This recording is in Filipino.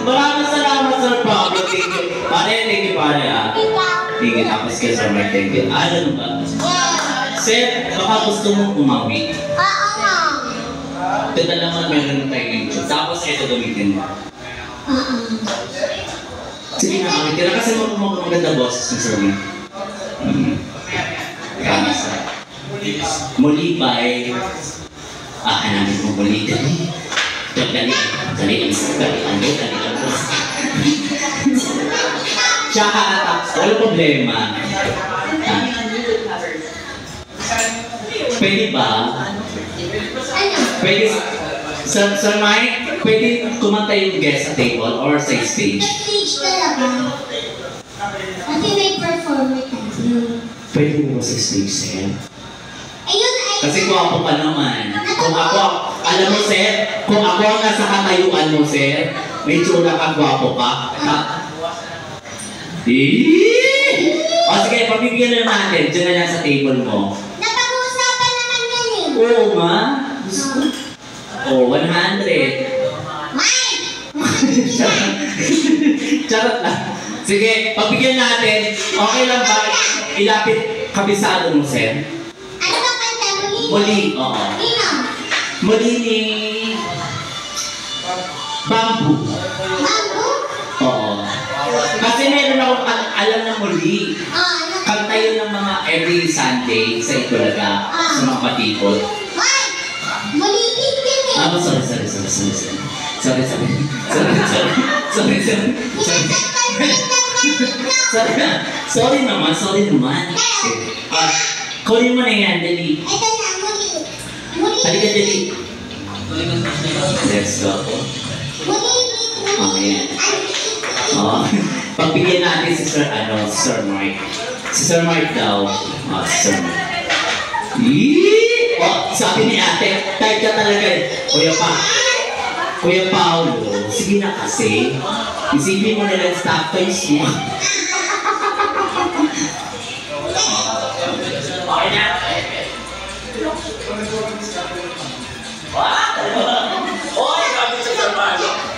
Maraming salamat, Sir Pablo. Thank you. Pare, thank you, pare, ah. Thank you. Tapos kay Sir Mark, thank you. Ano ba? Sir, baka gusto mong umawi. Oo nga. Ito naman meron na tayo YouTube. Tapos ito gamitin mo. Sige na, kami. Tira kasi maganda boses ni Sir Mark. Kamasa. Muli ba ay hanapin mo muli dali. Dali ang tsaka wala problema. Pwede ba? Pwede, Sir Mike, pwede kumanta yung guest sa table or sa stage? Sa stage talaga. Kasi may performer tayo. Pwede mo sa stage, Sir? Ayun ay... Kasi gwapo ka naman. Kung ako, alam mo, Sir, kung ako ang nasa katayuan mo, Sir, may tsura ka, gwapo ka. O sige, pabigyan na natin. Diyan na lang sa table mo. Napag-uusapan naman yan eh. Oo nga. Oh, 100. Mike! Charot lang. Sige, pabigyan natin. Okay lang ba? Ilapit kabisado mo, Sir. Ano ba kanta? Muli? Muli, oo. Nino? Muli ni... Bamboo. Bamboo? Oo. Kasi meron akong alam na muli. Ano? Kanta yun ng mga every Sunday sa Itulaga, sa mga patipot. Mike! Muli din din eh. Sorry naman. Kunin mo na yan, dali. Ito na, muli. Muli. Halika, dali. Let's go. Muli. Okay. Pagbigyan natin si Sir Mike. Si Sir Mike daw. Si Sir Mike. Sabi ni ate, type ka talaga eh. Kuya Paolo, sige na kasi. Isipin mo na lang stop face mo. Okay na? Oy, kapit sa Sir Mike.